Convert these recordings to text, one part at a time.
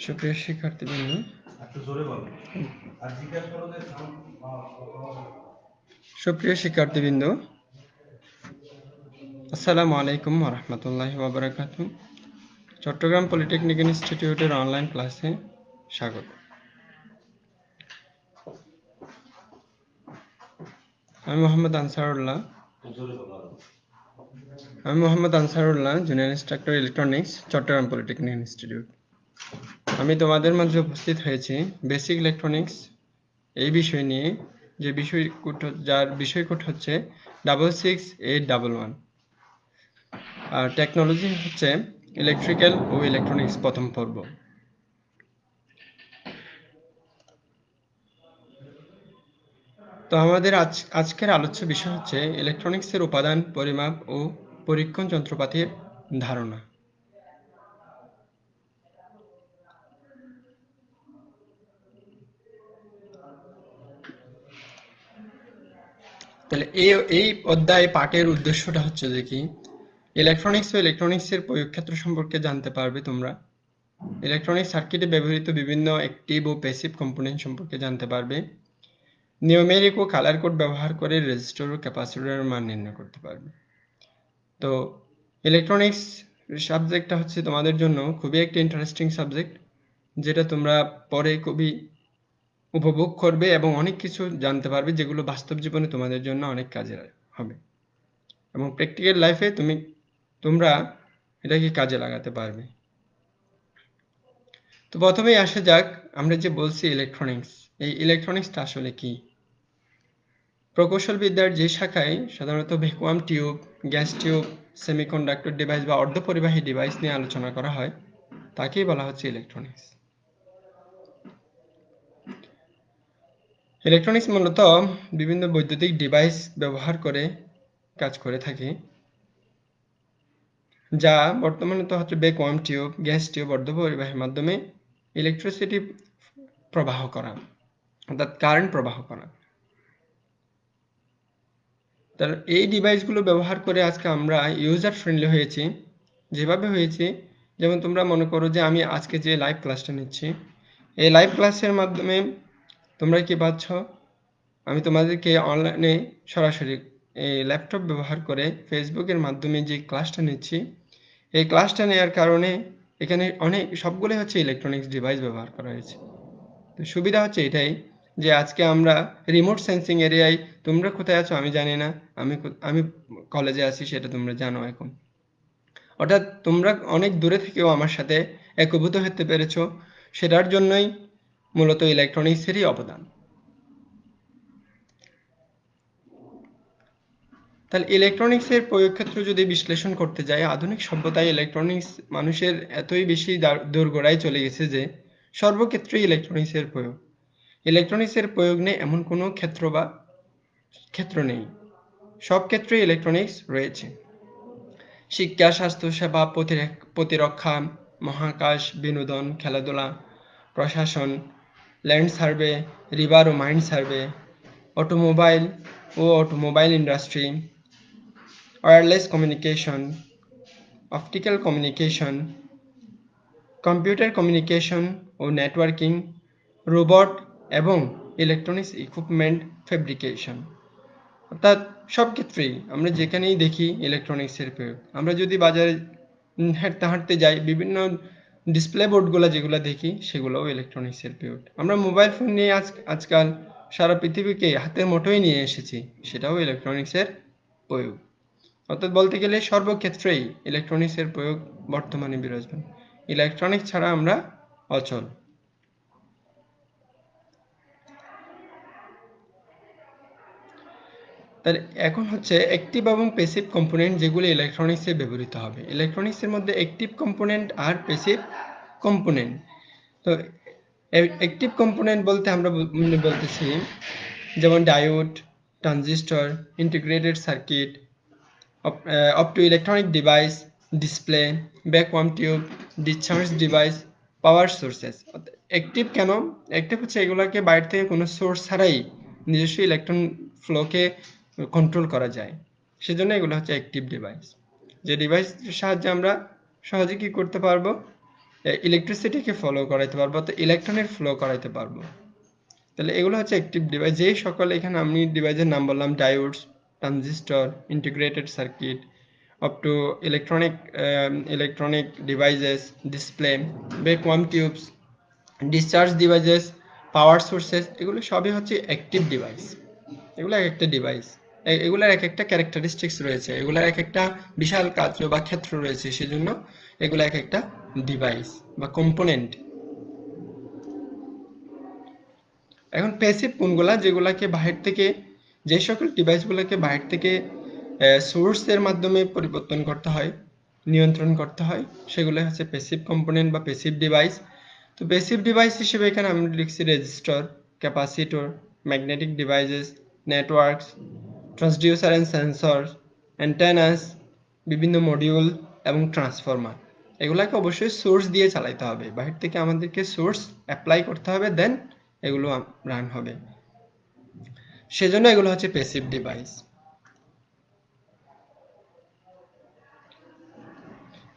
সুপ্রিয় শিক্ষার্থীবৃন্দ, আসসালামু আলাইকুম ওয়া রাহমাতুল্লাহি ওয়া বারাকাতুহু। চট্টগ্রাম পলিটেকনিক ইনস্টিটিউটের অনলাইন ক্লাসে স্বাগত। আমি Mohammad Ansarullah, junior instructor electronics, Chittagong polytechnic institute. আমি তোমাদের মাঝে উপস্থিত হয়েছি বেসিক ইলেকট্রনিক্স এই বিষয় নিয়ে, যার বিষয়কোড হচ্ছে 66811, আর টেকনোলজি হচ্ছে ইলেকট্রিক্যাল ও ইলেকট্রনিক্স প্রথম পর্ব। তো আমাদের আজকের আলোচ্য বিষয় হচ্ছে ইলেকট্রনিক্সের উপাদান, পরিমাপ ও পরীক্ষণ যন্ত্রপাতির ধারণা। তাহলে এই অধ্যায় পাঠের উদ্দেশ্যটা হচ্ছে যে কি, ইলেকট্রনিক্স ও ইলেকট্রনিক্সের প্রয়োগক্ষেত্র সম্পর্কে জানতে পারবে তোমরা। ইলেকট্রনিক সার্কিটে ব্যবহৃত বিভিন্ন অ্যাক্টিভ ও প্যাসিভ কম্পোনেন্ট সম্পর্কে জানতে পারবে। নিউমেরিক ও কালার কোড ব্যবহার করে রেজিস্টর ও ক্যাপাসিটরের মান নির্ণয় করতে পারবে। তো ইলেকট্রনিক্স সাবজেক্টটা হচ্ছে তোমাদের জন্য খুবই একটা ইন্টারেস্টিং সাবজেক্ট, যেটা তোমরা পরে খুবই উপভোগ করবে এবং অনেক কিছু জানতে পারবে, যেগুলো বাস্তব জীবনে তোমাদের জন্য অনেক কাজে হবে এবং প্র্যাকটিক্যাল লাইফে তোমরা এটাকে কাজে লাগাতে পারবে। তো প্রথমেই আসা যাক, আমরা যে বলছি ইলেকট্রনিক্স, এই ইলেকট্রনিক্সটা আসলে কি? প্রকৌশল বিদ্যার যে শাখায় সাধারণত vacuum tube, gas tube, semiconductor device বা অর্ধপরিবাহী ডিভাইস নিয়ে আলোচনা করা হয়, তাকেই বলা হচ্ছে ইলেকট্রনিক্স। ইলেকট্রনিক্স মূলত বিভিন্ন বৈদ্যুতিক ডিভাইস ব্যবহার করে কাজ করে থাকে, যা বর্তমানে তো হচ্ছে ভ্যাকুয়াম টিউব, গ্যাস টিউব, অর্ধপরিবাহীর মাধ্যমে ইলেকট্রিসিটি প্রবাহ করা, অর্থাৎ কারেন্ট প্রবাহ করা। তাহলে এই ডিভাইসগুলো ব্যবহার করে আজকে আমরা ইউজার ফ্রেন্ডলি হয়েছি। যেভাবে হয়েছে, যেমন তোমরা মনে করো যে আমি আজকে যে লাইভ ক্লাসটা নিচ্ছি, এই লাইভ ক্লাসের মাধ্যমে তোমরা কি পাচ্ছ, আমি তোমাদেরকে অনলাইনে সরাসরি এই ল্যাপটপ ব্যবহার করে ফেসবুকের মাধ্যমে যে ক্লাসটা নিচ্ছি, এই ক্লাসটা নেওয়ার কারণে এখানে সবগুলোই হচ্ছে ইলেকট্রনিক্স ডিভাইস ব্যবহার করা হয়েছে। তো সুবিধা হচ্ছে এটাই যে আজকে আমরা রিমোট সেন্সিং এরিয়ায়, তোমরা কোথায় আছো আমি জানি না, আমি কলেজে আছি সেটা তোমরা জানো এখন। অর্থাৎ তোমরা অনেক দূরে থেকেও আমার সাথে একীভূত হতে পেরেছো, সেটার জন্যই মূলত ইলেকট্রনিক্সেরই অবদান। তাহলে ইলেকট্রনিক্সের প্রয়োগক্ষেত্র যদি বিশ্লেষণ করতে যাই, আধুনিক সভ্যতায় ইলেকট্রনিক্স মানুষের এতই বেশি দোরগোড়ায় চলে গেছে যে সর্বক্ষেত্রেই ইলেকট্রনিক্সের প্রয়োগ। ইলেকট্রনিক্সের প্রয়োগ নেই এমন কোনো ক্ষেত্র নেই, সব ক্ষেত্রে ইলেকট্রনিক্স রয়েছে। শিক্ষা, স্বাস্থ্যসেবা, প্রতিরক্ষা, মহাকাশ, বিনোদন, খেলাধুলা, প্রশাসন, ল্যান্ড সার্ভে, রিভার ও mine survey, automobile industry, wireless communication, optical communication, computer communication ও নেটওয়ার্কিং, রোবট এবং ইলেকট্রনিক্স ইকুইপমেন্ট ফেব্রিকেশন। অর্থাৎ সব ক্ষেত্রেই আমরা যেখানেই দেখি ইলেকট্রনিক্সের প্রয়োগ। আমরা যদি বাজারে হাঁটতে হাঁটতে যাই, বিভিন্ন ডিসপ্লে বোর্ডগুলো যেগুলো দেখি, সেগুলোও ইলেকট্রনিক্সের প্রয়োগ। আমরা মোবাইল ফোন নিয়ে আজকাল সারা পৃথিবীকে হাতের মুঠোয় নিয়ে এসেছি, সেটাও ইলেকট্রনিক্সের প্রয়োগ। অর্থাৎ বলতে গেলে সর্বক্ষেত্রেই ইলেকট্রনিক্সের প্রয়োগ বর্তমানে বিরাজমান। ইলেকট্রনিক্স ছাড়া আমরা অচল। তাহলে এখন হচ্ছে অ্যাক্টিভ এবং প্যাসিভ কম্পোনেন্ট যেগুলো ইলেকট্রনিক্সে ব্যবহৃত হবে। ইলেকট্রনিক্সের মধ্যে অ্যাক্টিভ কম্পোনেন্ট আর প্যাসিভ কম্পোনেন্ট। তো অ্যাক্টিভ কম্পোনেন্ট বলতে আমরা বলতেছি যেমন diode, transistor, integrated circuit, opto electronic device, display, vacuum tube, discharge device, power sources. Active কেন? অ্যাক্টিভ হচ্ছে এগুলোকে বাইরে থেকে কোনো সোর্স ছাড়াই নিজস্ব ইলেকট্রন ফ্লোকে কন্ট্রোল করা যায়। সেজন্য এগুলো হচ্ছে অ্যাক্টিভ ডিভাইস। যে ডিভাইসের সাহায্যে আমরা সহজে কি করতে পারবো, ইলেকট্রিসিটিকে ফলো করাইতে পারবো, তো ইলেকট্রনের ফ্লো করাইতে পারবো। তাহলে এগুলো হচ্ছে অ্যাক্টিভ ডিভাইস। যেই সকল এখানে আমি ডিভাইসের নাম বললাম, diodes, transistor, integrated circuit, up to electronic devices, display, vacuum tubes, discharge devices, power sources, এগুলো সবই হচ্ছে অ্যাক্টিভ ডিভাইস। এগুলো এক একটা ডিভাইস, এগুলোর এক একটা ক্যারেক্টারিস্টিক্স রয়েছে, এগুলোর এক একটা বিশাল কার্য বা ক্ষেত্র রয়েছে, সেজন্য এগুলো এক একটা ডিভাইস বা কম্পোনেন্ট। এখন প্যাসিভ কোনগুলা, যেগুলাকে বাহির থেকে, যে সকল ডিভাইসগুলোকে বাহির থেকে সোর্সের মাধ্যমে পরিবর্তন করতে হয়, নিয়ন্ত্রণ করতে হয়, সেগুলো হচ্ছে প্যাসিভ কম্পোনেন্ট বা প্যাসিভ ডিভাইস। তো প্যাসিভ ডিভাইস হিসেবে এখানে আমি লিখছি resistor, capacitor, magnetic devices, networks, transducer and sensor, antennas, বিভিন্ন মডিউল এবং ট্রান্সফরমার। এগুলাকে অবশ্যই সোর্স দিয়ে চালাইতে হবে, বাহির থেকে আমাদেরকে সোর্স অ্যাপ্লাই করতে হবে, দেন এগুলো রান হবে। সেজন্য এগুলো হচ্ছে প্যাসিভ ডিভাইস।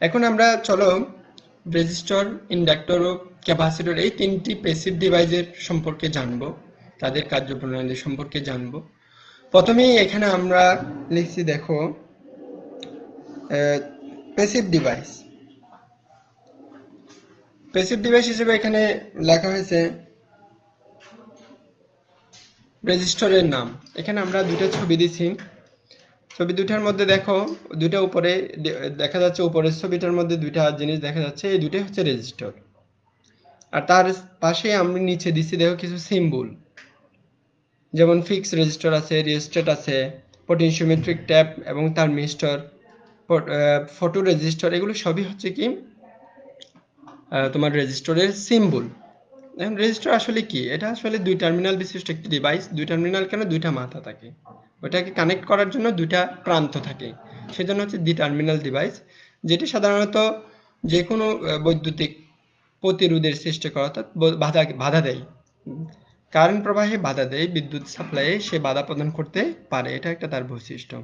এখন আমরা চলো রেজিস্টর, ইন্ডাক্টর ও ক্যাপাসিটর এই তিনটি প্যাসিভ ডিভাইসের সম্পর্কে জানবো, তাদের কার্যপ্রণালী সম্পর্কে জানবো। প্রথমেই এখানে আমরা লিখছি, দেখো, প্যাসিভ ডিভাইস। প্যাসিভ ডিভাইস হিসেবে এখানে লেখা হয়েছে রেজিস্টরের নাম। এখানে আমরা দুটো ছবি দিছি, ছবি দুটার মধ্যে দেখো, দুটো উপরে দেখা যাচ্ছে, উপরের ছবিটার মধ্যে দুইটা জিনিস দেখা যাচ্ছে, এই দুটোই হচ্ছে রেজিস্টর। আর তার পাশে আমি নিচে দিচ্ছি, দেখো, কিছু সিম্বল, যেমন ফিক্স রেজিস্টর আছে, রিওস্ট্যাট আছে, পটেনশিওমেট্রিক ট্যাপ এবং তার মিস্টার, ফটো রেজিস্টর, এগুলো সবই হচ্ছে কি তোমার রেজিস্টরের সিম্বল। এখন রেজিস্টর আসলে কি? এটা আসলে দুই টার্মিনাল বিশিষ্ট একটি ডিভাইস। দুই টার্মিনাল কেন? দুইটা মাথা থাকে, ওটাকে কানেক্ট করার জন্য দুইটা প্রান্ত থাকে, সেজন্য হচ্ছে দ্বি টার্মিনাল ডিভাইস, যেটি সাধারণত যে কোনো বৈদ্যুতিক প্রতিরোধের সৃষ্টি করে, অর্থাৎ বাধা দেয়, কারেন্ট প্রবাহে বাধা দেয়, বিদ্যুৎ সাপ্লাইয়ে সে বাধা প্রদান করতে পারে, এটা একটা তার বৈশিষ্ট্য।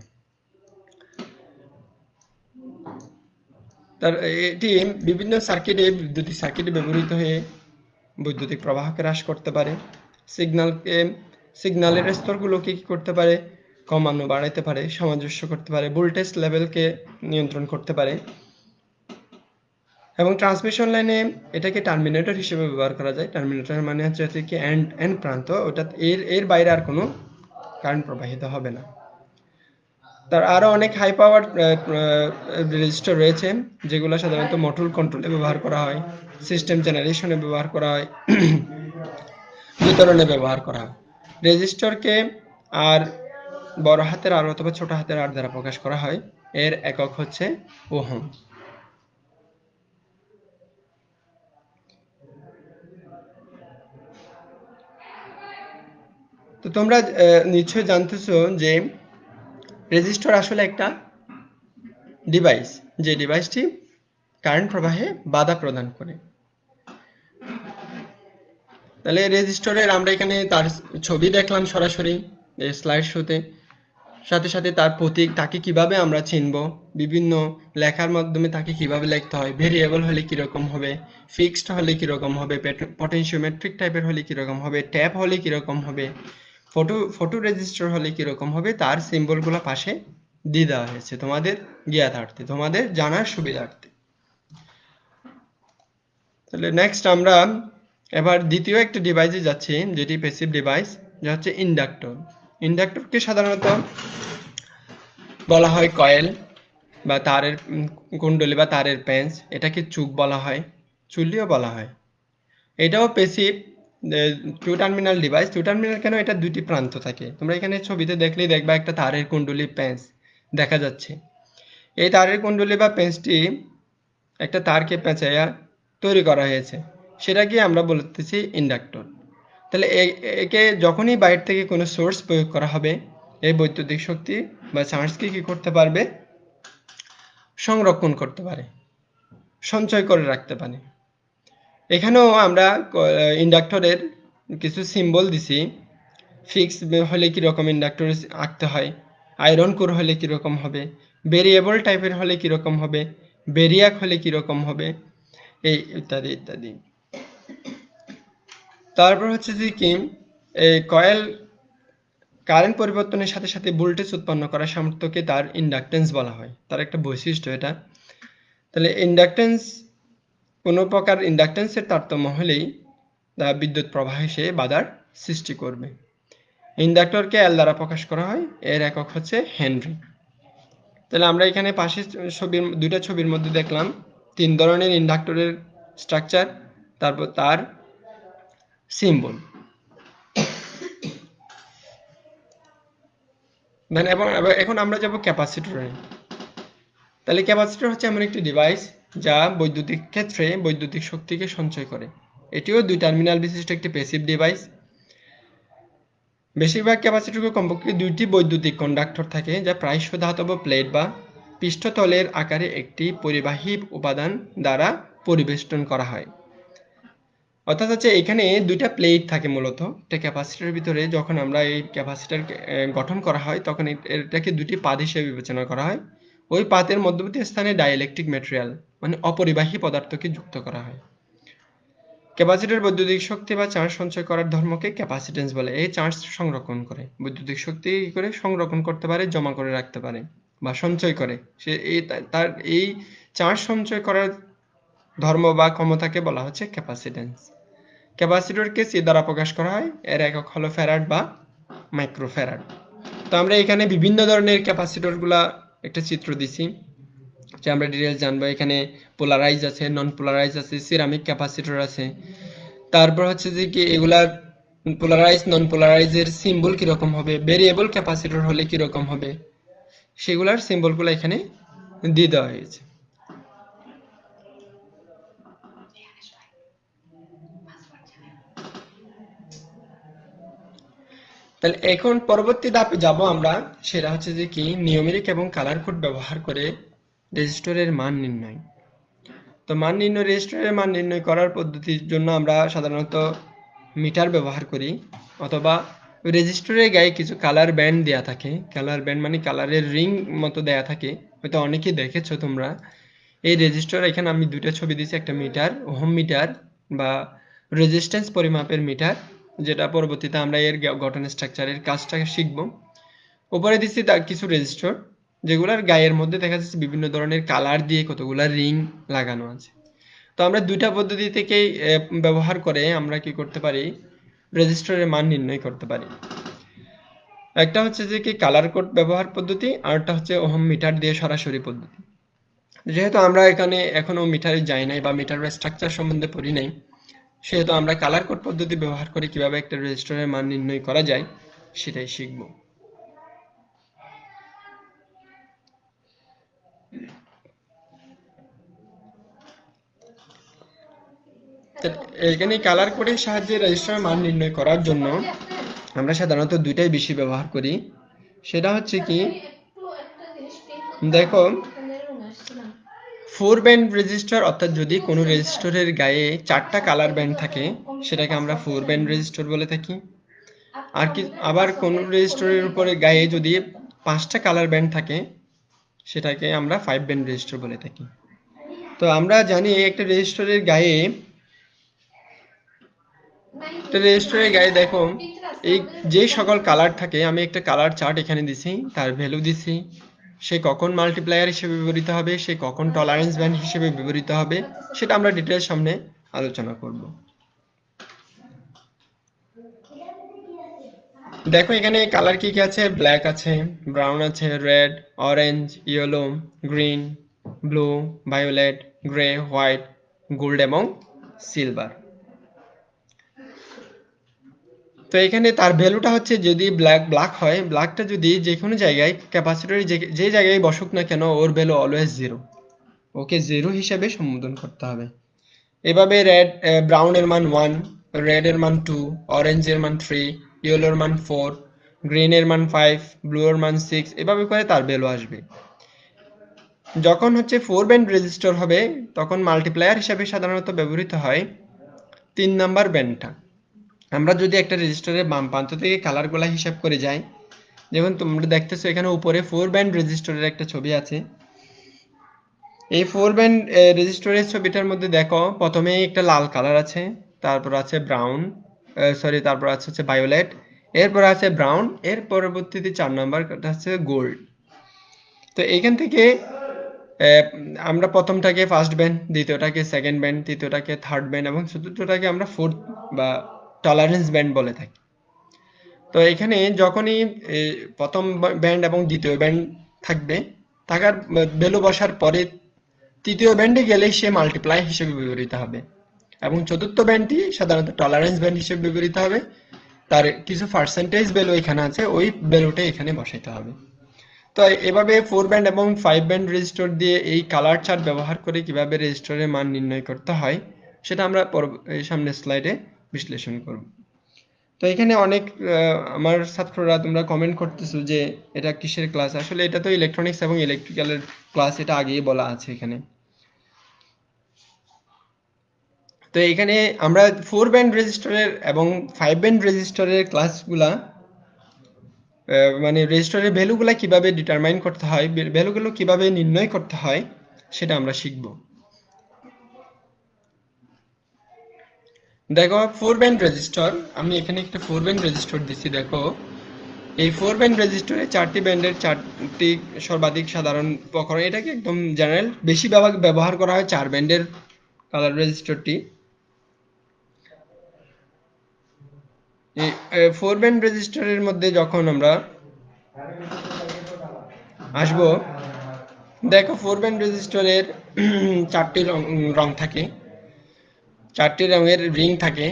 তার এটি বিভিন্ন সার্কিটে, বৈদ্যুতিক সার্কিটে ব্যবহৃত হয়ে বৈদ্যুতিক প্রবাহকে হ্রাস করতে পারে, সিগন্যালের স্তরগুলোকে কি করতে পারে? কমানো, বাড়াইতে পারে, সামঞ্জস্য করতে পারে, ভোল্টেজ লেভেলকে নিয়ন্ত্রণ করতে পারে। এবং ট্রান্সমিশন লাইনে এটাকে টার্মিনেটর হিসেবে ব্যবহার করা যায়। টার্মিনেটর মানে হচ্ছে কি এন্ড প্রান্ত, ওটা এর বাইরে আর কোনো কারেন্ট প্রবাহিত হবে না। তার আরো অনেক হাই পাওয়ার রেজিস্টার রয়েছে, যেগুলো সাধারণত মোটর কন্ট্রোলে ব্যবহার করা হয়, সিস্টেম জেনারেশনে ব্যবহার করা হয়, বিতরণে ব্যবহার করা হয়। রেজিস্টরকে আর বড় হাতের আর অথবা ছোট হাতের আর দ্বারা প্রকাশ করা হয়, এর একক হচ্ছে ওহম। তো তোমরা নিশ্চয়ই জানতেছো যে রেজিস্টর আসলে একটা ডিভাইস, যে ডিভাইসটি কারেন্ট প্রবাহে বাধা প্রদান করে। তাহলে রেজিস্টরের আমরা এখানে তার ছবি দেখলাম সরাসরি স্লাইড শোতে, সাথে সাথে তার প্রতীক, তাকে কিভাবে আমরা চিনব, বিভিন্ন লেখার মাধ্যমে তাকে কিভাবে লিখতে হয়, ভেরিয়েবল হলে কিরকম হবে, ফিক্সড হলে কিরকম হবে, পটেনশিওমেট্রিক টাইপের হলে কিরকম হবে, ট্যাপ হলে কিরকম হবে, ফটো রেজিস্টার হলে কিরকম হবে, তার সিম্বলগুলো পাশে দিয়ে দেওয়া হয়েছে তোমাদের জ্ঞাতার্থে, তোমাদের জানার সুবিধার্থে। তাহলে নেক্সট আমরা এবার দ্বিতীয় একটা ডিভাইসে যাচ্ছি, যেটি প্যাসিভ ডিভাইস, যা হচ্ছে ইন্ডাক্টর। ইন্ডাক্টরকে সাধারণত বলা হয় কয়েল বা তারের কুণ্ডলী বা তারের পেঁচ, এটাকে চুক বলা হয়, চুল্লিও বলা হয়। এটাও passive two terminal device. Two terminal কেন? এটা দুটি প্রান্ত থাকে, তোমরা এখানে ছবিতে দেখলেই দেখবা একটা তারের কুণ্ডলী পেঁচ দেখা যাচ্ছে। এই তারের কুণ্ডলী বা পেঁচটি একটা তারকে পেঁচাইয়া তৈরি করা হয়েছে, সেটাকে আমরা বলতেছি ইন্ডাক্টর। তাহলে একে যখনই বাইরে থেকে কোনো সোর্স প্রয়োগ করা হবে, এই বৈদ্যুতিক শক্তি বা চার্জকে কি করতে পারবে? সংরক্ষণ করতে পারে, সঞ্চয় করে রাখতে পারে। এখানেও আমরা ইন্ডাক্টরের কিছু সিম্বল দিছি, ফিক্স হলে কিরকম ইন্ডাক্টর আঁকতে হয়, আয়রন কোর হলে কীরকম হবে, ভেরিয়েবল টাইপের হলে কীরকম হবে, ভেরিয়াক হলে কীরকম হবে, এই ইত্যাদি ইত্যাদি। তারপর হচ্ছে যে কি, এই কয়েল কারেন্ট পরিবর্তনের সাথে সাথে ভোল্টেজ উৎপন্ন করার সামর্থ্যকে তার ইন্ডাকটেন্স বলা হয়, তার একটা বৈশিষ্ট্য এটা। তাহলে ইন্ডাকটেন্স, কোনো প্রকার ইন্ডাকটেন্সের তারতম্য হলেই তা বিদ্যুৎ প্রবাহ এসে বাধার সৃষ্টি করবে। ইন্ডাক্টরকে এল দ্বারা প্রকাশ করা হয়, এর একক হচ্ছে হেনরি। তাহলে আমরা এখানে পাশে দুইটা ছবির মধ্যে দেখলাম 3 ধরনের ইন্ডাক্টরের স্ট্রাকচার, তারপর তার সিম্বল। এবং এখন আমরা যাব ক্যাপাসিটরে। তাহলে ক্যাপাসিটর হচ্ছে এমন একটি ডিভাইস যা বৈদ্যুতিক ক্ষেত্রে বৈদ্যুতিক শক্তিকে সঞ্চয় করে। এটিও 2 টার্মিনাল বিশিষ্ট একটি প্যাসিভ ডিভাইস। বেশিরভাগ ক্যাপাসিটরে কমপক্ষে 2টি বৈদ্যুতিক কন্ডাক্টর থাকে, যা প্রায়শই ধাতব প্লেট বা পৃষ্ঠতলের আকারে একটি পরিবাহী উপাদান দ্বারা পরিবেষ্টন করা হয়। অর্থাৎ হচ্ছে এখানে 2টা প্লেট থাকে মূলত একটা ক্যাপাসিটরের ভিতরে। যখন আমরা এই ক্যাপাসিটর গঠন করা হয় তখন এটাকে 2টি পাত হিসেবে বিবেচনা করা হয়। ওই পাতের মধ্যবর্তী স্থানে ডাইইলেকট্রিক ম্যাটেরিয়াল মানে অপরিবাহী পদার্থকে যুক্ত করা হয়। ক্যাপাসিটর বৈদ্যুতিক শক্তি বা চার্জ সঞ্চয় করার ধর্মকে ক্যাপাসিটেন্স বলে। এই চার্জ সংরক্ষণ করে, বৈদ্যুতিক শক্তি কি করে সংরক্ষণ করতে পারে, জমা করে রাখতে পারে বা সঞ্চয় করে। সে তার এই চার্জ সঞ্চয় করার ধর্ম বা ক্ষমতাকে বলা হচ্ছে ক্যাপাসিটেন্স। ক্যাপাসিটরকে সি দ্বারা প্রকাশ করা হয়, এর একক হলো ফ্যারাড বা মাইক্রোফ্যারাড। তো আমরা এখানে বিভিন্ন ধরনের ক্যাপাসিটরগুলা একটা চিত্র দিছি, যে আমরা ডিটেইলস জানবো। এখানে পোলারাইজ আছে, নন পোলারাইজ আছে, সিরামিক ক্যাপাসিটর আছে। তারপর হচ্ছে যে কি এগুলার পোলারাইজ নন পোলারাইজের সিম্বল কিরকম হবে, ভেরিয়েবল ক্যাপাসিটর হলে কিরকম হবে, সেগুলার সিম্বলগুলো এখানে দিয়ে দেওয়া হয়েছে। তাহলে এখন পরবর্তী ধাপে যাব আমরা, সেটা হচ্ছে যে কি নিউমেরিক এবং কালার কোড ব্যবহার করে রেজিস্টরের মান নির্ণয়। তো মান নির্ণয়, রেজিস্টরের মান নির্ণয় করার পদ্ধতির জন্য আমরা সাধারণত মিটার ব্যবহার করি, অথবা রেজিস্টরের গায়ে কিছু কালার ব্যান্ড দেয়া থাকে। কালার ব্যান্ড মানে কালারের রিং মতো দেয়া থাকে, হয়তো অনেকেই দেখেছো তোমরা। এই রেজিস্টর, এখানে আমি 2টা ছবি দিয়েছি, একটা মিটার, ওহম মিটার বা রেজিস্ট্যান্স পরিমাপের মিটার, যেটা পরবর্তীতে আমরা এর গঠন স্ট্রাকচারের কাজটা শিখব। উপরে দিচ্ছি তার কিছু রেজিস্টর, যেগুলোর গায়ের মধ্যে দেখা যাচ্ছে বিভিন্ন ধরনের কালার দিয়ে কতগুলা রিং লাগানো আছে। তো আমরা 2টা পদ্ধতি থেকেই ব্যবহার করে আমরা কি করতে পারি, রেজিস্টরের মান নির্ণয় করতে পারি। একটা হচ্ছে যে কি কালার কোড ব্যবহার পদ্ধতি, আর একটা হচ্ছে ওহম মিটার দিয়ে সরাসরি পদ্ধতি। যেহেতু আমরা এখানে এখনো মিটারে যাই নাই বা মিটারের স্ট্রাকচার সম্বন্ধে পড়ি নাই, সেহেতু আমরা কালার কোড পদ্ধতি ব্যবহার করে কিভাবে একটা রেজিস্টরের মান নির্ণয় করা যায় সেটাই শিখব। এখানে কালার কোডের সাহায্যে রেজিস্টরের মান নির্ণয় করার জন্য আমরা সাধারণত 2টাই বেশি ব্যবহার করি। সেটা হচ্ছে কি, দেখো 4 ব্যান্ড রেজিস্টার, অর্থাৎ যদি কোনো রেজিস্টরের গায়ে 4টা কালার ব্যান্ড থাকে সেটাকে আমরা 4 ব্যান্ড রেজিস্টর বলে থাকি। আর কি আবার কোন রেজিস্টরের উপরে গায়ে যদি 5টা কালার ব্যান্ড থাকে সেটাকে আমরা 5 ব্যান্ড রেজিস্টর বলে থাকি। তো আমরা জানি একটা রেজিস্টরের গায়ে দেখো এই যে সকল কালার থাকে, আমি একটা কালার চার্ট এখানে দিছি, তার ভ্যালু দিছি, সে কখন মাল্টিপ্লায়ার হিসেবে ব্যবহৃত হবে, সে কখন টলারেন্স ব্যান্ড হিসেবে ব্যবহৃত হবে, সেটা আমরা ডিটেইলস সামনে আলোচনা করব। দেখো এখানে কালার কি কি আছে, ব্ল্যাক আছে, ব্রাউন আছে, red, orange, yellow, green, blue, violet, grey, white, gold এবং সিলভার। তো এখানে তার ভ্যালুটা হচ্ছে, যদি ব্ল্যাক হয়, ব্ল্যাকটা যদি যে কোনো জায়গায় ক্যাপাসিটরে যে জায়গায় বসুক না কেন, ওর ভ্যালু অলওয়েজ 0, ওকে 0 হিসেবে সম্বোধন করতে হবে। এভাবে ব্রাউন এর মান 1, রেড এর মান 2, অরেঞ্জ এর মান 3, ইয়েলো এর মান 4, গ্রিন এর মান 5, ব্লু এর মান 6, এভাবে করে তার ভ্যালু আসবে। যখন হচ্ছে 4 ব্যান্ড রেজিস্টর হবে তখন মাল্টিপ্লায়ার হিসেবে সাধারণত ব্যবহৃত হয় 3 নাম্বার ব্যান্ডটা। আমরা যদি একটা রেজিস্টরের বাম প্রান্ত থেকে কালারগুলা হিসাব করে যাই, যেমন তোমরা দেখতেছো এখানে উপরে 4 ব্যান্ড রেজিস্টরের একটা ছবি আছে। এই 4 ব্যান্ড রেজিস্টরের ছবিটার মধ্যে দেখো প্রথমেই একটা লাল কালার আছে, তারপর আছে ব্রাউন, তারপর আছে হচ্ছে ভায়োলেট, এরপর আছে ব্রাউন, এর পরবর্তীতে 4 নাম্বার হচ্ছে গোল্ড। তো এইখান থেকে আহ, আমরা প্রথমটাকে ফার্স্ট ব্যান্ড, দ্বিতীয়টাকে সেকেন্ড ব্যান্ড, তৃতীয়টাকে থার্ড ব্যান্ড এবং চতুর্থটাকে আমরা ফোর্থ বা টলারেন্স ব্যান্ড বলে থাকি। তো এখানে যখনই প্রথম ব্যান্ড এবং দ্বিতীয় ব্যান্ড থাকবে, থাকার ভ্যালু বসার পরে তৃতীয় ব্যান্ডে গেলে সে মাল্টিপ্লাই হিসেবে ব্যবহৃত হবে এবং চতুর্থ ব্যান্ডটি সাধারণত টলারেন্স ব্যান্ড হিসেবে ব্যবহৃত হবে। তার কিছু পার্সেন্টেজ ভ্যালু এখানে আছে, ওই ভ্যালুটা এখানে বসাইতে হবে। তো এভাবে 4 ব্যান্ড এবং 5 ব্যান্ড রেজিস্টার দিয়ে এই কালার চার্ট ব্যবহার করে কিভাবে রেজিস্টারের মান নির্ণয় করতে হয় সেটা আমরা সামনের স্লাইডে বিশ্লেষণ করব। তো এখানে অনেক আমার ছাত্ররা তোমরা কমেন্ট করতেছো যে এটা কিসের ক্লাস, আসলে এটা তো ইলেকট্রনিক্স এবং ইলেকট্রিক্যালের ক্লাস, এটা আগেই বলা আছে এখানে। তো এখানে আমরা 4 ব্যান্ড রেজিস্টারের এবং 5 ব্যান্ড রেজিস্টারের ক্লাসগুলা মানে রেজিস্টারের ভ্যালুগুলা কিভাবে ডিটারমাইন করতে হয়, ভ্যালুগুলো কিভাবে নির্ণয় করতে হয় সেটা আমরা শিখব। দেখো 4 ব্যান্ড রেজিস্টার, আমি এখানে একটা 4 ব্যান্ড রেজিস্টার দিচ্ছি। দেখো এই 4 ব্যান্ড রেজিস্টারে 4টি ব্যান্ডের 4টি সর্বাধিক সাধারণ প্রকরণ, এটাকে একদম জেনারেল, বেশি ব্যবহার করা হয় 4 ব্যান্ডের কালার রেজিস্টারটি। এই 4 ব্যান্ড রেজিস্টারের মধ্যে যখন আমরা আসবো, দেখো 4 ব্যান্ড রেজিস্টারের 4টি রং থাকে, 4টি রঙের রিং থাকে।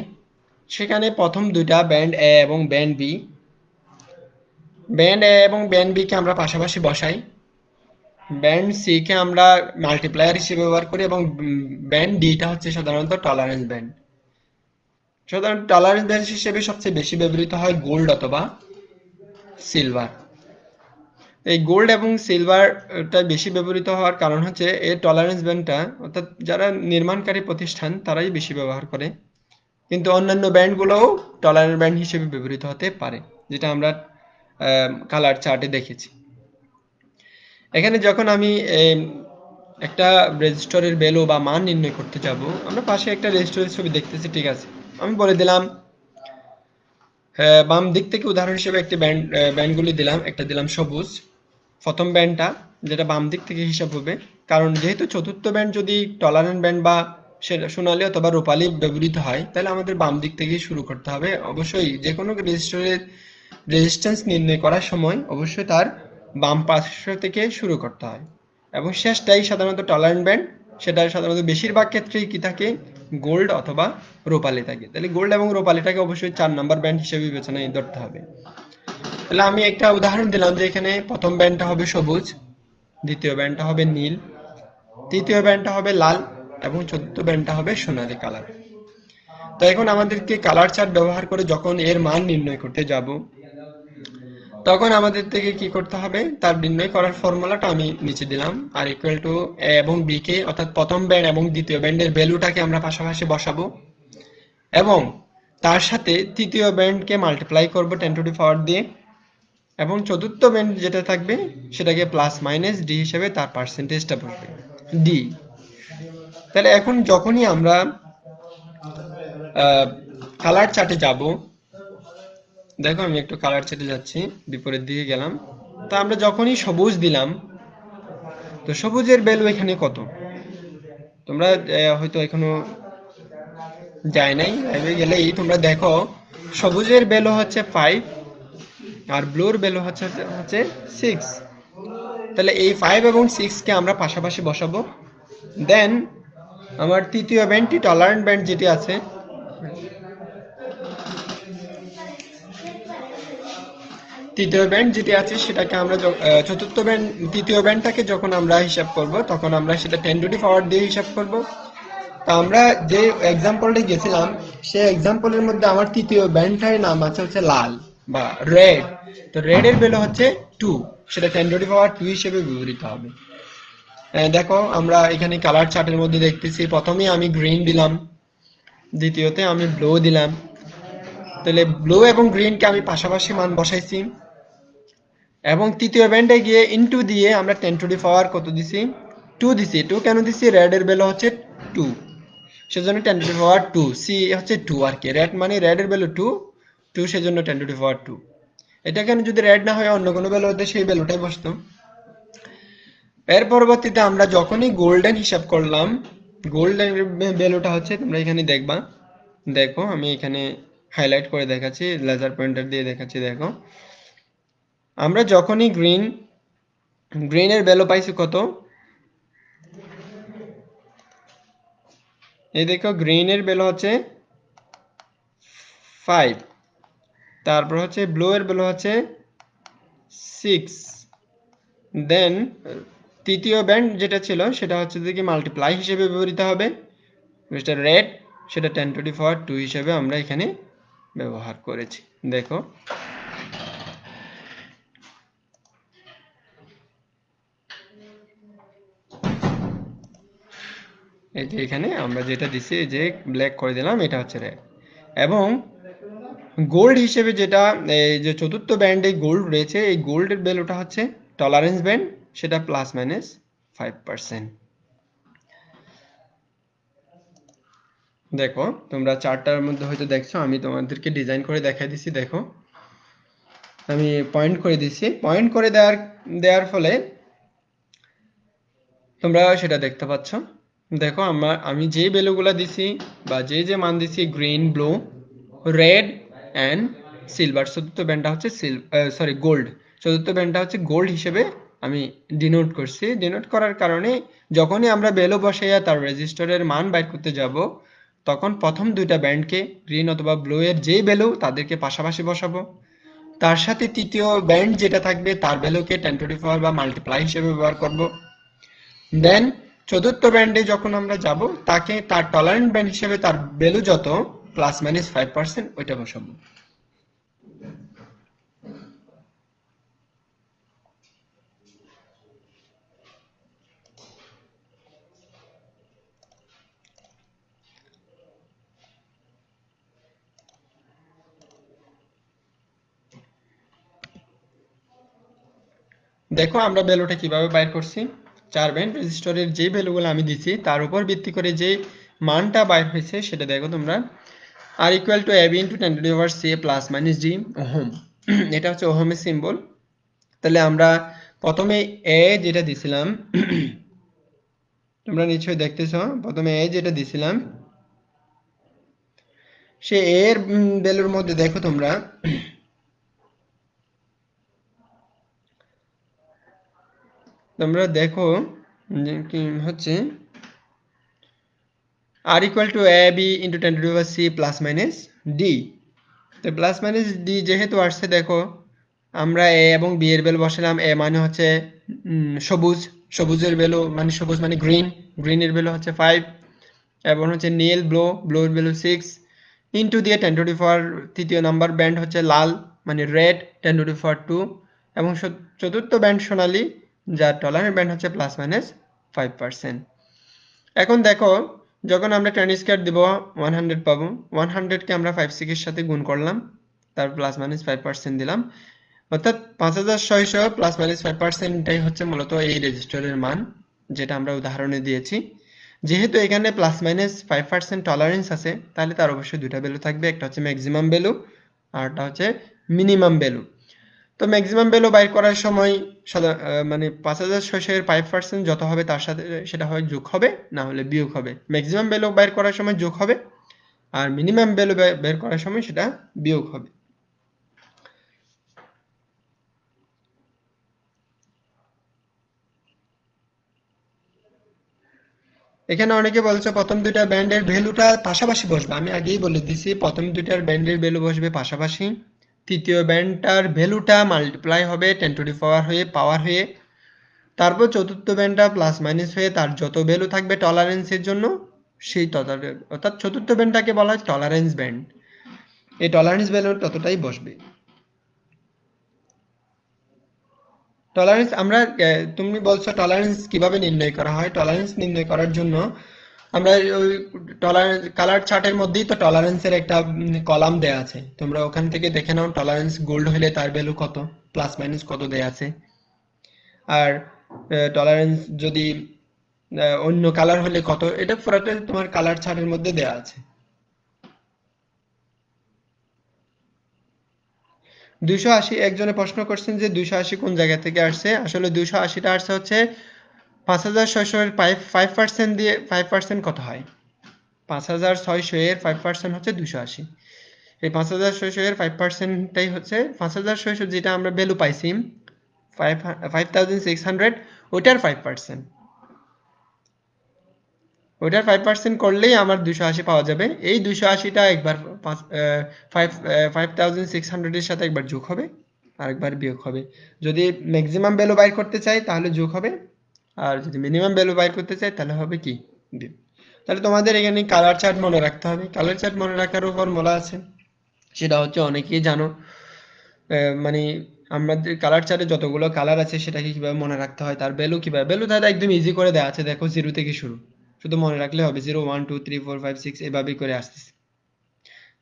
সেখানে প্রথম দুইটা ব্যান্ড এ এবং ব্যান্ড বি, ব্যান্ড এ এবং ব্যান্ড বি কে আমরা পাশাপাশি বসাই, ব্যান্ড সি কে আমরা মাল্টিপ্লায়ার হিসেবে ব্যবহার করি এবং ব্যান্ড ডিটা হচ্ছে সাধারণত টলারেন্স ব্যান্ড। সাধারণত টলারেন্স ব্যান্ড হিসেবে সবচেয়ে বেশি ব্যবহৃত হয় গোল্ড অথবা সিলভার। এই গোল্ড এবং সিলভারটা বেশি ব্যবহৃত হওয়ার কারণ হচ্ছে এর টলারেন্স ব্যান্ডটা, অর্থাৎ যারা নির্মাণকারী প্রতিষ্ঠান তারাই বেশি ব্যবহার করে, কিন্তু অন্যান্য ব্যান্ডগুলোও টলারেন্স ব্যান্ড হিসেবে ব্যবহৃত হতে পারে, যেটা আমরা কালার চার্টে দেখেছি। এখানে যখন আমি একটা রেজিস্টরের ভ্যালু বা মান নির্ণয় করতে যাব, আমরা পাশে একটা রেজিস্টরের ছবি দেখতেছি, ঠিক আছে, আমি বলে দিলাম বাম দিক থেকে উদাহরণ হিসেবে একটি ব্যান্ডগুলি দিলাম, একটা দিলাম সবুজ, প্রথম ব্যান্ডটা, যেটা বাম দিক থেকে হিসাব হবে, কারণ যেহেতু চতুর্থ ব্যান্ড যদি টলারেন্ট ব্যান্ড বা সোনালী অথবা রূপালী ব্যবহৃত হয়, তাহলে আমাদের বাম দিক থেকেই শুরু করতে হবে। অবশ্যই যে কোনো রেজিস্টরের রেজিস্ট্যান্স নির্ণয় করার সময় অবশ্যই তার বাম পার্শ্ব থেকে শুরু করতে হয় এবং শেষটাই সাধারণত টলারেন্ট ব্যান্ড, সেটা সাধারণত বেশিরভাগ ক্ষেত্রেই কি থাকে, গোল্ড অথবা রূপালী থাকে। তাহলে গোল্ড এবং রূপালীটাকে অবশ্যই 4 নাম্বার ব্যান্ড হিসেবে বিবেচনায় ধরতে হবে। তাহলে আমি একটা উদাহরণ দিলাম যে এখানে প্রথম ব্যান্ডটা হবে সবুজ, দ্বিতীয় ব্যান্ডটা হবে নীল, তৃতীয় ব্যান্ডটা হবে লাল এবং চতুর্থ ব্যান্ডটা হবে সোনালী কালার। তো এখন আমাদেরকে কালার চার্ট ব্যবহার করে যখন এর মান নির্ণয় করতে যাব, তখন আমাদের থেকে কি করতে হবে, তার নির্ণয় করার ফর্মুলাটা আমি নিচে দিলাম, আর ইকুয়াল টু এ এবং বি কে, অর্থাৎ প্রথম ব্যান্ড এবং দ্বিতীয় ব্যান্ডের ভ্যালুটাকে আমরা পাশাপাশি বসাবো এবং তার সাথে তৃতীয় ব্যান্ডকে মাল্টিপ্লাই করব 10 টু দি পাওয়ার দিয়ে, এবং চতুর্থ ব্যান্ড যেটা থাকবে সেটাকে প্লাস মাইনাস ডি হিসেবে তার পার্সেন্টেজটা বসবে ডি। তাহলে এখন যখনই আমরা কালার চার্টে যাব, দেখো আমি একটু কালার চার্টে যাচ্ছি, বিপরীত দিকে গেলাম। তো আমরা যখনই সবুজ দিলাম, তো সবুজের ভ্যালু এখানে কত, তোমরা হয়তো এখনো যায় নাই, লাইভে গেলেই তোমরা দেখো সবুজের ভ্যালু হচ্ছে 5 আর ব্লুর ভ্যালু হচ্ছে হচ্ছে 6। তাহলে এই 5 এবং 6 কে আমরা পাশাপাশি বসাবো। দেন আমার তৃতীয় ব্যান্ডটি টলারেন্ট ব্যান্ড যেটি আছে, তৃতীয় ব্যান্ড যেটি আছে সেটাকে আমরা চতুর্থ ব্যান্ড, তৃতীয় ব্যান্ডটাকে যখন আমরা হিসাব করব তখন আমরা সেটা 10 টু দি পাওয়ার দিয়ে হিসাব করব। তা আমরা যে এক্সাম্পলটা গেছিলাম সেই এক্সাম্পলের মধ্যে আমার তৃতীয় ব্যান্ডটার নাম আছে হচ্ছে লাল বা রেড। তো রেড এর ভ্যালু হচ্ছে 2, সেটা 10 টু দি পাওয়ার 2 হিসেবে ব্যবহৃত হবে। দেখো আমরা এখানে কালার চার্টের মধ্যে দেখতেছি, প্রথমে আমি গ্রিন দিলাম, দ্বিতীয়তে আমি ব্লু দিলাম। তাহলে ব্লু এবং গ্রিনকে আমি পাশাপাশি মান বসাইছি এবং তৃতীয় ব্যান্ডে গিয়ে ইনটু দিয়ে আমরা 10 টু দি পাওয়ার কত দিছি 2 দিছি 2 কেন দিছি রেড এর ভ্যালু হচ্ছে 2 সেজন্য 10 টু দি পাওয়ার 2 সি হচ্ছে 2 আর কি রেড মানে রেড এর ভ্যালু 2 2 সেজন্য 10 টু দি পাওয়ার 2 এটা কেন যদি রেড না হয় অন্য কোনো ভ্যালু হতে সেই ভ্যালুটাই বসতো। এর পরবর্তীতে আমরা যখনই গোল্ডেন হিসাব করলাম গোল্ডেন ভ্যালুটা হচ্ছে তোমরা এখানে দেখবা দেখো আমি এখানে হাইলাইট করে দেখাচ্ছি লেজার পয়েন্টার দিয়ে দেখাচ্ছি দেখো আমরা যখনই গ্রিনের ভ্যালু পাইছি কত এই দেখো গ্রিনের ভ্যালু হচ্ছে 5 তারপর হচ্ছে ব্লু এর ভ্যালু হচ্ছে 6 দেন তৃতীয় ব্যান্ড যেটা ছিল সেটা হচ্ছে দেখি মাল্টিপ্লাই হিসেবে ব্যবহৃত হবে মিস্টার রেড সেটা 10 টু দি পাওয়ার 2 হিসেবে আমরা এখানে ব্যবহার করেছি দেখো এই যে এখানে আমরা যেটা দিছি যে ব্ল্যাক করে দিলাম এটা হচ্ছে রেড এবং গোল্ড হিসেবে যেটা এই যে চতুর্থ ব্যান্ডে গোল্ড রয়েছে এই গোল্ডের ভ্যালুটা হচ্ছে টলারেন্স ব্যান্ড সেটা প্লাস মাইনাস 5%। দেখো তোমরা চারটার মধ্যে হয়তো দেখছো আমি তোমাদেরকে ডিজাইন করে দেখাই দিছি দেখো আমি পয়েন্ট করে দিছি পয়েন্ট করে দেওয়ার ফলে তোমরা সেটা দেখতে পাচ্ছ দেখো আমি যে ভ্যালুগুলো দিছি বা যে মান দিছি green blue red and silver চতুর্থ ব্যান্ডটা হচ্ছে গোল্ড চতুর্থ ব্যান্ডটা হচ্ছে গোল্ড হিসেবে আমি ডিনোট করছি ডিনোট করার কারণে যখনই আমরা ভ্যালু বসাইয়া তার রেজিস্টারের মান বাইর করতে যাব তখন প্রথম দুইটা ব্যান্ডকে গ্রিন অথবা ব্লু এর যেই ভ্যালু তাদেরকে পাশাপাশি বসাবো তার সাথে তৃতীয় ব্যান্ড যেটা থাকবে তার ভ্যালুকে 10 টু দি পাওয়ার বা মাল্টিপ্লাই হিসেবে ব্যবহার করব দেন চতুর্থ ব্যান্ডে যখন আমরা যাব তাকে তার টলারেন্ট ব্যান্ড হিসেবে তার ভ্যালু যত প্লাস মাইনাস 5% ওইটা বসাবো। দেখো আমরা ভ্যালুটা কিভাবে বাইর করছি চার ব্যান্ড রেজিস্টরের যে ভ্যালুগুলো আমি দিছি তার উপর ভিত্তি করে যে মানটা বাইর হয়েছে সেটা দেখো তোমরা R equal to ab into 10 to the power c plus minus d ohm এটা হচ্ছে ওহমের সিম্বল তাহলে আমরা প্রথমে a যেটা দিছিলাম তোমরা নিশ্চয়ই দেখতেছো প্রথমে a যেটা দিছিলাম সে এর ভ্যালুর মধ্যে দেখো তোমরা তোমরা দেখো যে কি হচ্ছে r equal to ab into 10 to the power c plus minus d তো প্লাস মাইনাস d যেহেতু আসছে দেখো আমরা a এবং b এর ভ্যালু বসালাম a মানে হচ্ছে সবুজ সবুজের ভ্যালু মানে সবুজ মানে গ্রিন গ্রিনের ভ্যালু হচ্ছে 5 এবং হচ্ছে নীল ব্লু এর ভ্যালু 6 ইনটু দিয়ে 10 টু দি পাওয়ার তৃতীয় নাম্বার ব্যান্ড হচ্ছে লাল মানে রেড 10 টু দি পাওয়ার 2 এবং চতুর্থ ব্যান্ড সোনালী যার টলারেন্ট ব্যান্ড হচ্ছে প্লাস মাইনাস 5%। এখন দেখো যখন আমরা 10 স্কয়ার দিব 100 পাবো 100 কে আমরা 56 এর সাথে গুণ করলাম তার প্লাস মাইনাস 5% দিলাম অর্থাৎ 5600 প্লাস মাইনাস 5% এটাই হচ্ছে মূলত এই রেজিস্টারের মান যেটা আমরা উদাহরণে দিয়েছি যেহেতু এখানে প্লাস মাইনাস 5% টলারেন্স আছে তাহলে তার অবশ্যই দুটো ভ্যালু থাকবে একটা হচ্ছে ম্যাক্সিমাম ভ্যালু আর একটা হচ্ছে মিনিমাম ভ্যালু তো ম্যাক্সিমাম ভ্যালু বাইর করার সময় মানে 5600 এর 5% যত হবে তার সাথে সেটা হয় যোগ হবে না হলে বিয়োগ হবে ম্যাক্সিমাম ভ্যালু বাইর করার সময় যোগ হবে আর মিনিমাম ভ্যালু বের করার সময় সেটা বিয়োগ হবে। এখানে অনেকে বলছে প্রথম দুইটা ব্যান্ডের ভ্যালুটা পাশাপাশি বসবে আমি আগেই বলে দিছি প্রথম দুইটার ব্যান্ডের ভ্যালু বসবে পাশাপাশি তৃতীয় ব্যান্ডটার ভ্যালুটা মাল্টিপ্লাই হবে 10 টু দি পাওয়ার হয়ে তারপর চতুর্থ ব্যান্ডটা প্লাস মাইনাস হয়ে তার যত ভ্যালু থাকবে টলারেন্সের জন্য সেই তত অর্থাৎ চতুর্থ ব্যান্ডটাকে বলা হয় টলারেন্স ব্যান্ড এই টলারেন্স ভ্যালু ততটাই বসবে। টলারেন্স আমরা তুমি বলছো টলারেন্স কিভাবে নির্ণয় করা হয় টলারেন্স নির্ণয় করার জন্য আমরা ওই টলারেন্স কালার চার্টের মধ্যেই তো টলারেন্সের একটা কলাম দেয়া আছে তোমরা ওখান থেকে দেখে নাও টলারেন্স গোল্ড হলে তার ভ্যালু কত প্লাস মাইনাস কত দেয়া আছে। আর টলারেন্স যদি অন্য কালার হলে কত, এটা পুরোটা তোমার কালার চার্টের মধ্যে দেয়া আছে। 280 একজনে প্রশ্ন করছেন যে 280 কোন জায়গা থেকে আসছে। আসলে 280টা আসছে হচ্ছে 5600 এর 5% দিয়ে 5% কত হয়, 5600 এর 5% হচ্ছে 280। এই 5600 এর 5%টাই হচ্ছে 5600 যেটা আমরা ভ্যালু পাইছি 5600, ওটার 5%। ওটার 5% করলেই আমার 280 পাওয়া যাবে। এই 280টা একবার 5600 এর সাথে একবার যোগ হবে, আরেকবার বিয়োগ হবে। যদি ম্যাক্সিমাম ভ্যালু বাইর করতে চাই তাহলে যোগ হবে, আর যদি মিনিমাম ভ্যালু বাইর করতে চাই তাহলে হবে কি, বিয়োগ। তাহলে তোমাদের এখানে কালার চার্ট মনে রাখতে হবে। কালার চার্ট মনে রাখারও ফর্মুলা আছে, সেটা হচ্ছে অনেকেই জানো। মানে আমাদের কালার চার্টে যতগুলো কালার আছে সেটাকে কিভাবে মনে রাখতে হয়, তার ভ্যালু কিভাবে, ভ্যালু তাহলে একদম ইজি করে দেওয়া আছে, দেখো 0 থেকে শুরু, শুধু মনে রাখলে হবে 0 1 2 3 4 5 6 এভাবেই করে আসতেছে।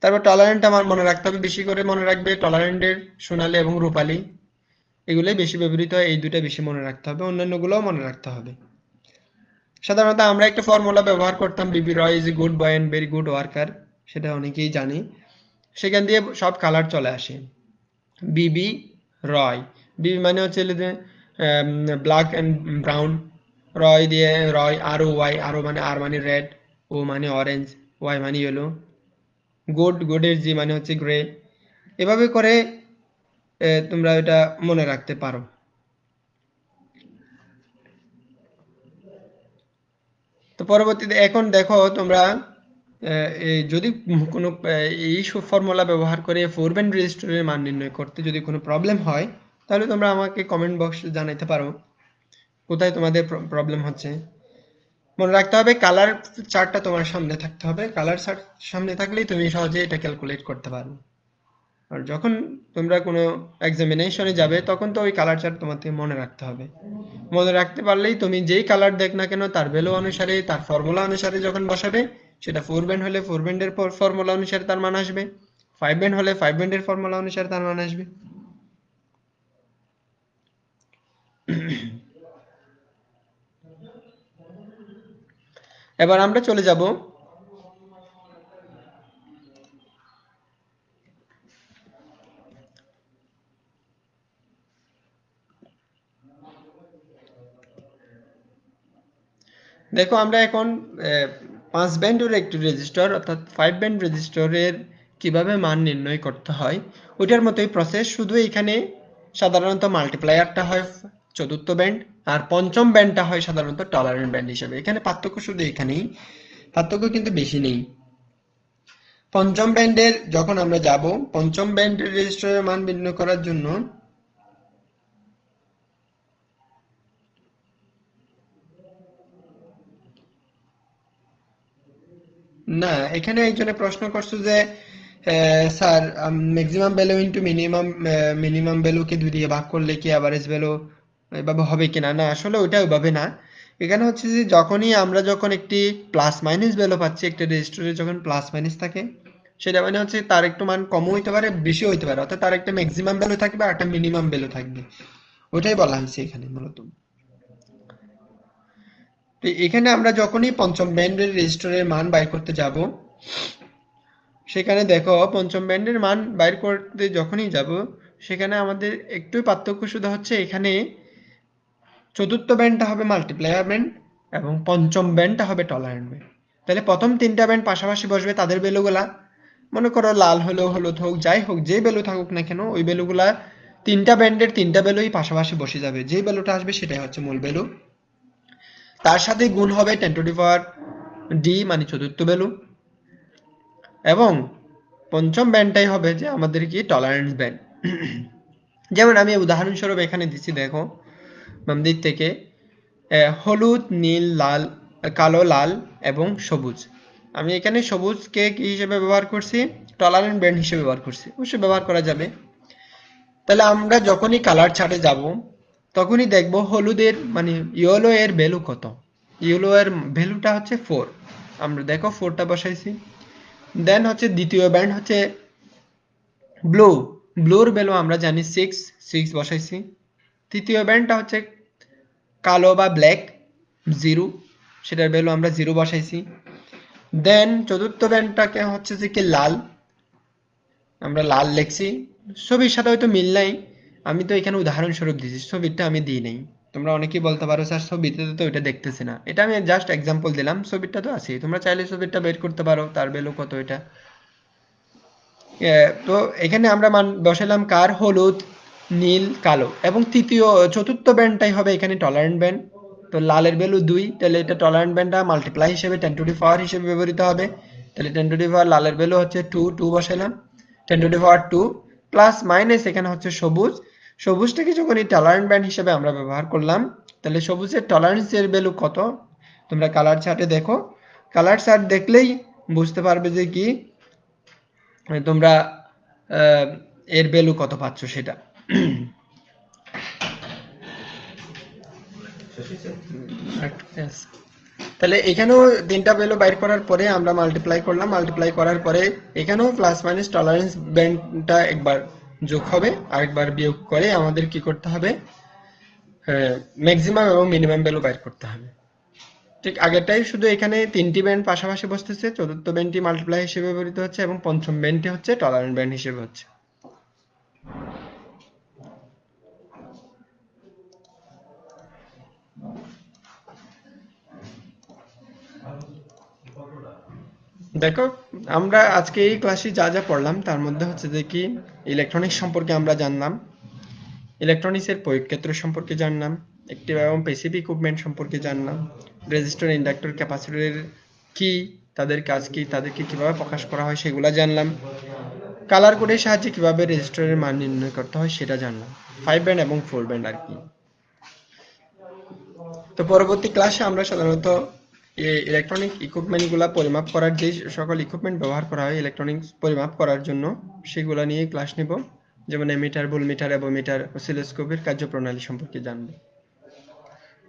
তারপর টলারেন্ট আমার মনে রাখতে হবে, বেশি করে মনে রাখবে টলারেন্টের সোনালী এবং রূপালী, এগুলোই বেশি ব্যবহৃত হয়, এই দুটো বেশি মনে রাখতে হবে, অন্যান্যগুলোও মনে রাখতে হবে। সাধারণত আমরা একটা ফর্মুলা ব্যবহার করতাম, B B Roy is a good boy and very good worker, সেটা অনেকেই জানি। সেখান দিয়ে সব কালার চলে আসে। বিবি রয়, বিবি মানে হচ্ছে ব্ল্যাক অ্যান্ড ব্রাউন, রয় দিয়ে রয়, আর ও ওয়াই, আর ও মানে আর মানে রেড, ও মানে অরেঞ্জ, ওয়াই মানে ইয়েলো, গুড, গুডের জি মানে হচ্ছে গ্রে। এভাবে করে তোমরা এটা মনে রাখতে পারো। তো পরবর্তীতে এখন দেখো তোমরা যদি কোনো এই ফর্মুলা ব্যবহার করে ফোর ব্যান্ড রেজিস্টরের মান নির্ণয় করতে যদি কোনো প্রবলেম হয়, তাহলে তোমরা আমাকে কমেন্ট বক্সে জানাইতে পারো কোথায় তোমাদের প্রবলেম হচ্ছে। মনে রাখতে হবে কালার চার্টটা তোমার সামনে থাকতে হবে, কালার চার্ট সামনে থাকলেই তুমি সহজে এটা ক্যালকুলেট করতে পারবে। আর যখন তোমরা কোনো এক্সামিনেশনে যাবে তখন তো ওই কালার চার্ট তোমাকে মনে রাখতে হবে। মনে রাখতে পারলেই তুমি যেই কালার দেখ না কেন তার ভ্যালু অনুসারে, তার ফর্মুলা অনুসারে যখন বসাবে, সেটা ফোর ব্যান্ড হলে ফোর ব্যান্ডের ফর্মুলা অনুসারে তার মান আসবে, ফাইভ ব্যান্ড হলে ফাইভ ব্যান্ডের ফর্মুলা অনুসারে তার মান আসবে। এবার আমরা চলে যাব দেখো আমরা এখন 5 ব্যান্ডের একটি রেজিস্টার অর্থাৎ 5 ব্যান্ড রেজিস্টরের কিভাবে মান নির্ণয় করতে হয় ওইটার মতোই প্রসেস, শুধু এখানে সাধারণত মাল্টিপ্লায়ারটা হয় চতুর্থ ব্যান্ড, আর পঞ্চম ব্যান্ডটা হয় সাধারণত টলারেন্ট ব্যান্ড হিসেবে। এখানে পার্থক্য শুধু এখানেই, পার্থক্য কিন্তু বেশি নেই। পঞ্চম ব্যান্ডের যখন আমরা যাব, পঞ্চম ব্যান্ডের রেজিস্টারের মান নির্ণয় করার জন্য না, এখানে একজনে প্রশ্ন করছে যে sir maximum value into minimum ভ্যালুকে 2 দিয়ে ভাগ করলে কি অ্যাভারেজ ভ্যালু এভাবে হবে কিনা। না, আসলে ওইটা ওইভাবে না। এখানে হচ্ছে যে যখনই আমরা যখন একটি প্লাস মাইনাস ভ্যালু পাচ্ছি, একটা রেজিস্টরে যখন প্লাস মাইনাস থাকে, সেটা মানে হচ্ছে তার একটু মান কমও হইতে পারে বেশিও হইতে পারে, অর্থাৎ তার একটা ম্যাক্সিমাম ভ্যালু থাকবে আর একটা মিনিমাম ভ্যালু থাকবে, ওটাই বলা হয়েছে এখানে মূলত। তো এখানে আমরা যখনই পঞ্চম ব্যান্ডের রেজিস্টরের মান বাইর করতে যাব, সেখানে দেখো পঞ্চম ব্যান্ডের মান বাইর করতে যখনই যাব, সেখানে আমাদের একটুই পার্থক্য শুধু হচ্ছে এখানে চতুর্থ ব্যান্ডটা হবে মাল্টিপ্লায়ার ব্যান্ড এবং পঞ্চম ব্যান্ডটা হবে টলারেন্ট ব্যান্ড। তাহলে প্রথম তিনটা ব্যান্ড পাশাপাশি বসবে, তাদের ভ্যালুগুলা মনে করো লাল হলো, হলুদ হোক, যাই হোক, যে ভ্যালু থাকুক না কেন, ওই ভ্যালুগুলা তিনটা ব্যান্ডের তিনটা ভ্যালুই পাশাপাশি বসে যাবে, যেই ভ্যালুটা আসবে সেটাই হচ্ছে মূল ভ্যালু। তার সাথে গুণ হবে 10 টু দি পাওয়ার ডি মানে চতুর্থ ভ্যালু, এবং পঞ্চম ব্যান্ডটাই হবে যে আমাদের কি টলারেন্স ব্যান্ড। যেমন আমি উদাহরণস্বরূপ এখানে দিচ্ছি, দেখো বাম দিক থেকে হলুদ, নীল, লাল, কালো, লাল এবং সবুজ। আমি এখানে সবুজকে কি হিসেবে ব্যবহার করছি, টলারেন্ট ব্যান্ড হিসেবে ব্যবহার করছি, অবশ্যই ব্যবহার করা যাবে। তাহলে আমরা যখনই কালার চার্টে যাব তখনই দেখব হলুদের মানে ইয়েলো এর ভ্যালু কত। ইয়েলো এর ভ্যালুটা হচ্ছে 4, আমরা দেখো 4টা বসাইছি। দেন হচ্ছে দ্বিতীয় ব্যান্ড হচ্ছে ব্লু, ব্লুর ভ্যালু আমরা জানি 6 বসাইছি। তৃতীয় ব্যান্ডটা হচ্ছে কালো বা ব্ল্যাক 0, সেটার ভ্যালু আমরা 0 বসাইছি। দেন চতুর্থ ব্যান্ডটাকে হচ্ছে যে কি লাল, আমরা লাল লিখছি। ছবির সাথে হয়তো মিল নাই, আমি তো এখানে উদাহরণস্বরূপ দিয়েছি, ছবিটা আমি দিই নাই। তোমরা অনেকেই বলতে পারো স্যার ছবিতে তো ওইটা দেখতেছি না, এটা আমি জাস্ট এক্সাম্পল দিলাম, ছবিটা তো আছে, তোমরা চাইলে ছবিটা বের করতে পারো তার ভ্যালু কত এটা। তো এখানে আমরা মান বসালাম কার, হলুদ, নীল, কালো, এবং চতুর্থ ব্যান্ডটাই হবে এখানে টলারেন্ট ব্যান্ড। তো লালের ভ্যালু 2, তাহলে এটা টলারেন্ট ব্যান্ডটা মাল্টিপ্লাই হিসেবে 10 টু দি পাওয়ার হিসেবে ব্যবহৃত হবে। তাহলে 10 টু দি পাওয়ার লালের ভ্যালু হচ্ছে 2 বসালাম, 10 to the power 2 plus minus এখানে হচ্ছে সবুজ। সবুজটাকে যখন এই টলারেন্ট ব্যান্ড হিসেবে আমরা ব্যবহার করলাম, তাহলে সবুজের টলারেন্সের ভ্যালু কত তোমরা কালার চার্টে দেখো। কালার চার্ট দেখলেই বুঝতে পারবে যে কি তোমরা এর ভ্যালু কত পাচ্ছ সেটা। তাহলে এখানেও তিনটা ভ্যালু বাইর করার পরে আমরা মাল্টিপ্লাই করলাম, মাল্টিপ্লাই করার পরে এখানেও প্লাস মাইনাস টলারেন্স ব্যান্ডটা একবার যোগ হবে, আরেকবার বিয়োগ করে আমাদের কি করতে হবে, ম্যাক্সিমাম এবং মিনিমাম ভ্যালু বাইর করতে হবে। ঠিক আগেরটাই, শুধু এখানে তিনটি ব্যান্ড পাশাপাশি বসতেছে, চতুর্থ ব্যান্ডটি মাল্টিপ্লাই হিসেবে ব্যবহৃত হচ্ছে এবং পঞ্চম ব্যান্ডটি হচ্ছে টলারেন্ট ব্যান্ড হিসেবে হচ্ছে। দেখো, আমরা আজকে এই ক্লাসে যা যা পড়লাম তার মধ্যে হচ্ছে যে কি ইলেকট্রনিক্স সম্পর্কে আমরা জানলাম, ইলেকট্রনিক্সের প্রয়োগ ক্ষেত্র সম্পর্কে জানলাম, অ্যাক্টিভ এবং প্যাসিভ ইকুইপমেন্ট সম্পর্কে জানলাম, রেজিস্টর, ইন্ডাক্টর, ক্যাপাসিটরের কি, তাদের কাজ কি, তাদেরকে কিভাবে প্রকাশ করা হয় সেগুলো জানলাম, কালার কোডের সাহায্যে কিভাবে রেজিস্টরের মান নির্ণয় করতে হয় সেটা জানলাম, 5 ব্যান্ড এবং 4 ব্যান্ড আর কি। তো পরবর্তী ক্লাসে আমরা সাধারণত ইলেকট্রনিক ইকুইপমেন্টগুলো পরিমাপ করার, যে সকল ইকুইপমেন্ট ব্যবহার করা হয় ইলেকট্রনিক্স পরিমাপ করার জন্য, সেগুলো নিয়ে ক্লাস নিব। যেমন এমিটার, ভোল্টমিটার, অ্যামোমিটার, অসিলোস্কোপের কার্যপ্রণালী সম্পর্কে জানবো।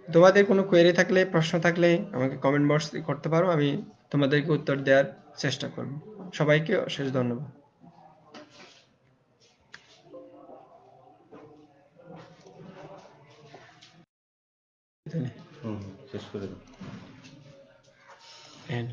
তোমাদের কোনো কোয়েরি থাকলে, প্রশ্ন থাকলে আমাকে কমেন্ট বক্স করতে পারো, আমি তোমাদেরকে উত্তর দেওয়ার চেষ্টা করব। সবাইকে অশেষ ধন্যবাদ। শেষ করে দাও। And